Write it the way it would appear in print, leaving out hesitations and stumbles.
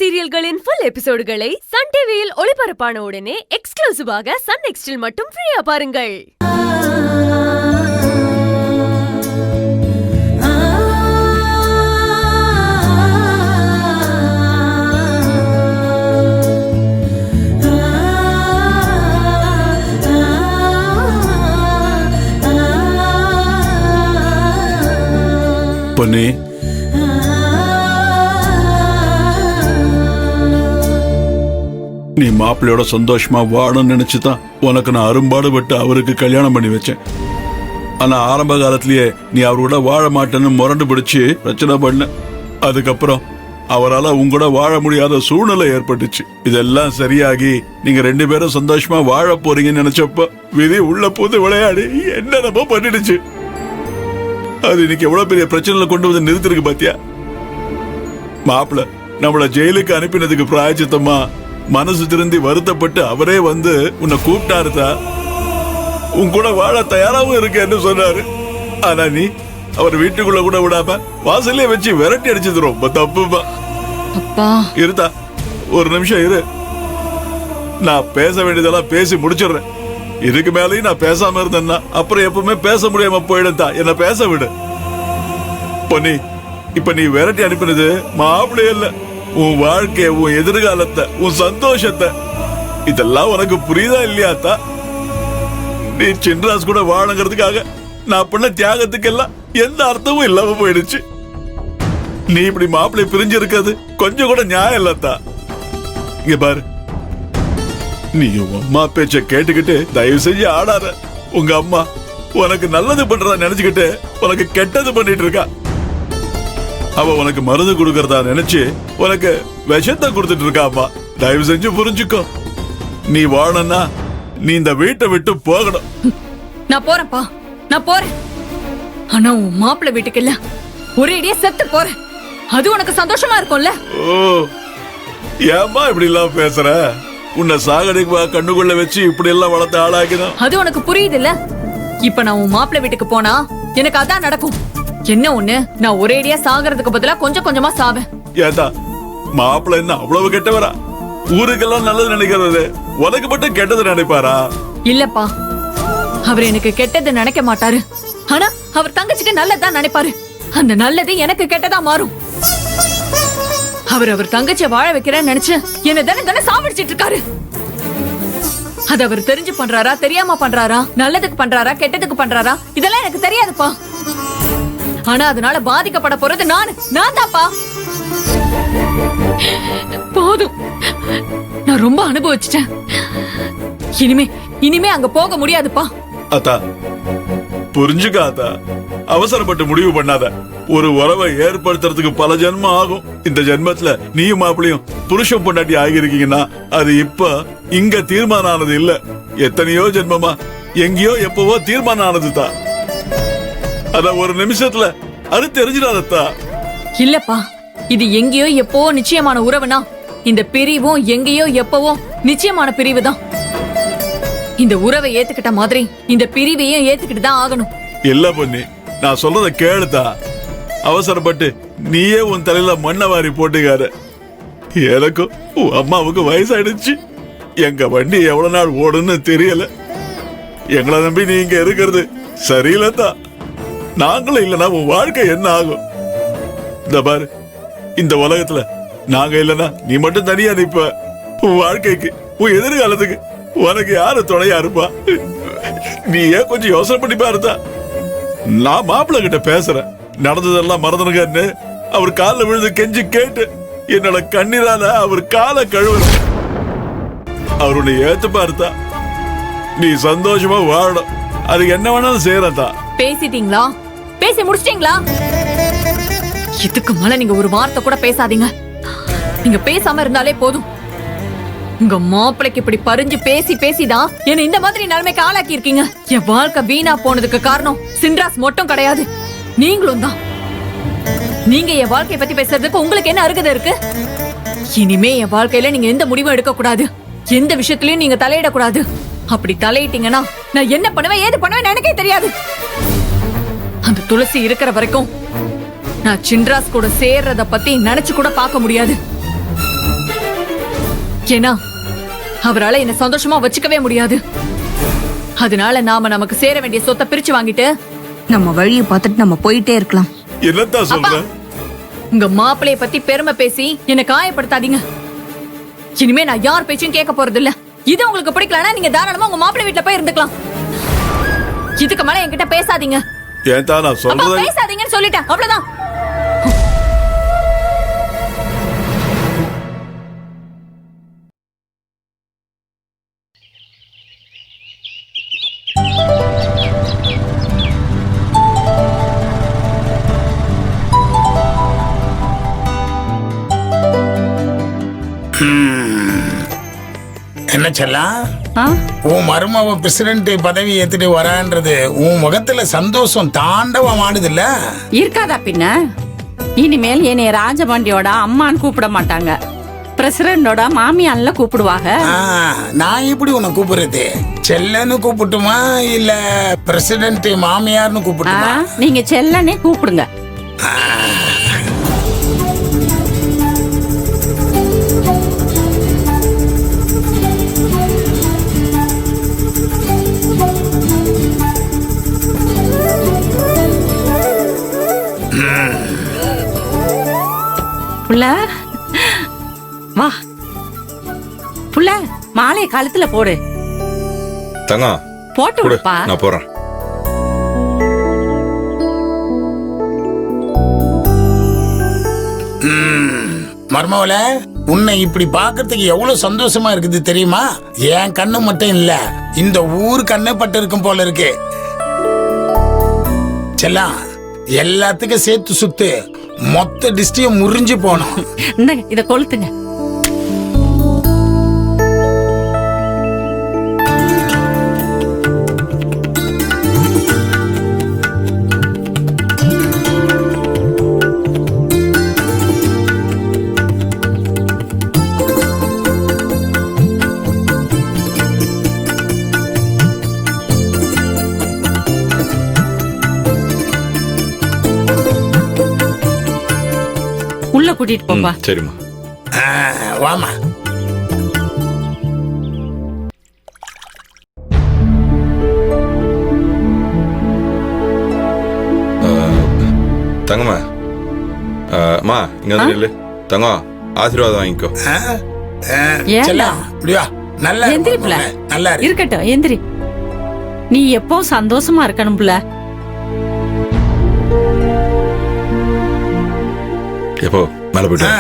சீரியல்களின் full எபிசோடுகளை Sun டிவியில் ஒளிபரப்பான உடனே எக்ஸ்க்ளூசிவாக சன் நெக்ஸ்டில் மட்டும் ஃப்ரீயா பாருங்கள். பொன்னி, நீ மாப்பிள்ளையோட சந்தோஷமா வாழணும்னு நினைச்சுதான் உனக்கு நான் அரும்பாடுபட்டு அவருக்கு கல்யாணம் பண்ணி வச்சேன். ஆனா ஆரம்ப காலத்திலேயே நீ அவரோட வாழ மாட்டேன்னு முரண்டு பிடிச்சு பிரச்சனை பண்ண. அதுக்கப்புறம் அவரால் உங்கூட வாழ முடியாத சூழ்நிலை ஏற்பட்டுச்சு. இதெல்லாம் சரியாகி நீங்க 2 பேரும் சந்தோஷமா வாழ போறீங்கன்னு நினைச்சப்ப விதி உள்ள போது விளையாடி என்னென்னமோ பண்ணிடுச்சு. அது இன்னைக்கு எவ்வளவு பெரிய பிரச்சனைல கொண்டு வந்து நிறுத்திருக்கு பாத்தியா? மாப்பிள்ள நம்மள ஜெயிலுக்கு அனுப்பினதுக்கு பிராயச்சித்தமா மனசு திருந்தி வருத்தப்பட்டு அவரே வந்து உன்னை கூப்பிட்டாருதா. உன் கூட வாழ தயாராகவும் இருக்கேன்னு சொன்னாரு. ஆனா நீ அவர் வீட்டுக்குள்ள கூட விடாம வாசலே வச்சு விரட்டி அடிச்சது ரொம்ப தப்புப்பா. இருதா, ஒரு நிமிஷம் இரு. நான் பேச வேண்டியதெல்லாம் பேசி முடிச்சிடுறேன். இதுக்கு மேலேயும் நான் பேசாம இருந்தேன்னா அப்புறம் எப்பவுமே பேச முடியாம போயிடுதா. என்ன பேச விடு பொன்னி. இப்ப நீ விரட்டி அனுப்பினது மாப்பிள்ளைய இல்ல, உன் வாழ்க்கைய, உன் எதிர்காலத்தை, உன் சந்தோஷத்தை. இதெல்லாம் உனக்கு புரியுதா இல்லையாத்தா? நீ சின்ராஸ் கூட வாழங்கிறதுக்காக நான் பண்ண தியாகத்துக்கெல்லாம் எந்த அர்த்தமும் இல்லாம போயிடுச்சு. நீ இப்படி மாப்பிள்ளை பிரிஞ்சு இருக்கிறது கொஞ்சம் கூட நியாயம் இல்லத்தா. இங்க பாரு, நீ அம்மா பேச்ச கேட்டுக்கிட்டு தயவு செஞ்சு ஆடாத. உங்க அம்மா உனக்கு நல்லது பண்றதா நினைச்சுக்கிட்டு உனக்கு கெட்டது பண்ணிட்டு இருக்கா. அவ உனக்கு மருந்து கொடுக்கறதா நினைச்சு உனக்கு விஷத்தை கொடுத்துட்டு இருக்கா. அம்மா தயவு செஞ்சு புரிஞ்சுக்கோ. நீ வாழணும்னா நீ இந்த வீட்டை விட்டு போகணும். நான் போறேன்ப்பா, நான் போறேன். ஆனா உன் மாப்பிள்ளை வீட்டுக்கு இல்ல, ஒரேடியா செத்து போறேன். அது உனக்கு சந்தோஷமா இருக்கும்ல? ஓ, ஏம்மா இப்படி எல்லாம் பேசுற? உன்னை சாகடிக்கு கண்ணுக்குள்ள வச்சு இப்படி எல்லாம் வளர்த்து ஆளாக்கினா அது உனக்கு புரியுது இல்ல? இப்ப நான் உன் மாப்பிள்ளை வீட்டுக்கு போனா எனக்கு அதான் நடக்கும். என்ன ஒண்ணு, நான் ஒரேடியா சாகிறதுக்கு பதிலா கொஞ்சம் கொஞ்சமா சாவேன். ஏதா மாப்பிள்ளை என்ன அவ்வளவு கெட்டவரா? ஊருக்கெல்லாம் நல்லது நினைக்கிறது, உனக்கு மட்டும் கெட்டது நினைப்பாரா? இல்லப்பா, அவர் எனக்கு கெட்டது நினைக்க மாட்டாரு. ஆனா அவர் தங்கச்சிக்கு நல்லதான் நினைப்பாரு. அந்த நல்லது எனக்கு கெட்டதா மாறும். அவர் தங்கச்சிய வாழ வைக்கிறேன்னு நினைச்சு என்ன தானே சாவடிச்சிட்டு இருக்காரு. அது அவர் தெரிஞ்சு பண்றாரா, தெரியாம பண்றாரா, நல்லதுக்கு பண்றாரா, கெட்டதுக்கு பண்றாரா, இதெல்லாம் எனக்கு தெரியாதுப்பா. ஆனா அதனால பாதிக்கப்பட போறது நான் தான்ப்பா. போதும், நான் ரொம்ப அனுபவிச்சிட்டேன். இனிமே அங்க போக முடியாதுப்பா. அத்தா புரிஞ்சுக்காத்தா, அவசரப்பட்டு முடிவு பண்ணாத. ஒரு உறவை ஏற்படுத்துறதுக்கு பல ஜென்மம் ஆகும். இந்த ஜென்மத்துல நீயும் மாப்பிளையும் புருஷன் பொண்டாட்டி ஆகியிருக்கீங்கன்னா அது இப்ப இங்க தீர்மானம் ஆனது இல்ல. எத்தனையோ ஜென்மமா எங்கேயோ எப்பவோ தீர்மானம் ஆனதுதா. அத ஒரு நிமிஷத்துல அது தெரிஞ்சிடாதத்தா. இல்லப்பா, இது எங்கேயோ எப்போ நிச்சயமான உறவுனா இந்த பிரிவும் எங்கேயோ எப்பவோ நிச்சயமான பிரிவு தான். இந்த உறவை ஏத்துக்கிட்ட மாதிரி இந்த பிரிவையும் ஏத்துக்கிட்டு தான் ஆகணும். இல்ல பொண்ணு, நான் சொல்றத கேளுதா. அவசரப்பட்டு நீயே உன் தலையில மண்ணை வாரி போட்டுக்காரு. எனக்கும் உன் அம்மாவுக்கு வயசாயிடுச்சு. எங்க வண்டி எவ்வளவு நாள் ஓடுன்னு தெரியல. எங்களை நம்பி நீ இங்க இருக்கிறது சரியில்லத்தா. நாங்களும் இல்லனா உன் வாழ்க்கை என்ன ஆகும்? இந்த பாரு, இந்த உலகத்துல நாங்க இல்லனா நீ மட்டும் தனியா நிப்ப. உன் வாழ்க்கைக்கு, உன் எதிர்காலத்துக்கு உனக்கு யாரு துணையா இருப்பா? நீ ஏன் கொஞ்சம் யோசனை பண்ணி பாருதா. நான் மாப்பிள்ளை கிட்ட பேசுறேன், நடந்ததெல்லாம் மறந்துருங்கன்னு அவர் காலில் விழுந்து கெஞ்சி கேட்டு என்னோட கண்ணீரால அவர் காலை கழுவுற. அவருடைய ஏத்து பாருதா. நீ சந்தோஷமா வாழணும், அதுக்கு என்ன வேணாலும் செய்யறதா. பேசிட்டீங்களா? பேசி முடிச்சிட்டீங்களா? இதுக்கு மேல நீங்க ஒரு வார்த்தை கூட பேசாதீங்க. நீங்க பேசாம இருந்தாலே போதும். உங்க மாப்பிளைக்கு இப்படி பறிஞ்சு பேசிதான் என்ன இந்த மாதிரி நிலைமைக்கு ஆளாக்கி இருக்கீங்க. என் வாழ்க்கை வீணா போனதுக்கு காரணம் சின்ராஸ் மட்டும் கிடையாது, நீங்களும் தான். நீங்க என் வாழ்க்கைய பத்தி பேசுறதுக்கு உங்களுக்கு என்ன அருகதை இருக்கு? இனிமே என் வாழ்க்கையில நீங்க எந்த முடிவும் எடுக்க கூடாது, எந்த விஷயத்திலயும் நீங்க தலையிடக்கூடாது. அப்படி தலையிட்டீங்கன்னா நான் என்ன பண்ணுவேன், ஏது பண்ணுவேன் எனக்கே தெரியாது. அந்த துளசி இருக்கிற வரைக்கும் நான் சின்ராஸ் கூட சேர்றத பத்தி நினைச்சு கூட பார்க்க முடியாது. ஏன்னா அவரால என்ன சந்தோஷமா வச்சுக்கவே முடியாது. அதனால நாம நமக்கு சேர வேண்டிய சொத்தை பிரிச்சு வாங்கிட்டு நம்ம வழியை பார்த்துட்டு நம்ம போயிட்டே இருக்கலாம். என்னத்தான் சொல்ற? உங்க மாப்பிளைய பத்தி பெருமை பேசி என்ன காயப்படுத்தாதீங்க. இனிமே நான் யார் பேச்சும் கேட்க போறது இல்ல. இது உங்களுக்கு பிடிக்கலன்னா நீங்க தாராளமா உங்க மாப்பிள்ளை வீட்டுல போய் இருந்துக்கலாம். இதுக்கு மேல என்கிட்ட பேசாதீங்க. ஏன்டா நான் அப்பா, சொல்றத பேசாதீங்கன்னு சொல்லிட்டேன், அவ்வளவுதான். என்ன செல்லாம், உன் மருமவ பிரசிடென்ட் பதவி ஏத்துட்டு வரான்றது உன் முகத்துல சந்தோஷம் தாண்டவம் ஆடுதுல்ல? இருக்காதா பின்ன? இனிமேல் என்னைய ராஜபாண்டியோட அம்மான்னு கூப்பிட மாட்டாங்க, பிரசிடண்டோட மாமியான்ல கூப்பிடுவாங்க. நான் எப்படி உன்னை கூப்பிடுறது? செல்லன்னு கூப்பிட்டுமா இல்ல பிரசிடென்ட் மாமியார்னு கூப்பிட்டுமா? நீங்க செல்லனே கூப்பிடுங்க. புள்ள வா, புள்ள மாலைய கழுத்துல போடு. தங்கம் போட்டு கொடு, விடுப்பா. நான் போறேன். மருமவள, உன்னை இப்படி பாக்குறதுக்கு எவ்வளவு சந்தோஷமா இருக்குது தெரியுமா? என் கண்ணு மட்டும் இல்ல, இந்த ஊர் கண்ணு பட்டு இருக்கும் போல இருக்கு. செல்லாம், எல்லாத்துக்கும் சேர்த்து சுத்து, மொத்த டிஸ்டியும் முறிஞ்சு போனோம். இந்தாங்க, இத கொளுத்துங்க. உள்ள கூட்டிட்டு போப்பா. சரிம்மா. வாமா. தங்கம்மா, அம்மா இங்க வந்து நில்லு. தங்கம், ஆசீர்வாதம் வாங்கிக்கோ. செல்லம், இப்படி வா. நல்லா இரு எந்திரி புள்ள. மருமகளே, நல்லா இரு. இருக்கட்டும், எந்திரி. நீ எப்போ சந்தோஷமா இருக்கணும் புள்ள. எப்போ மேல போயிட்டு வா.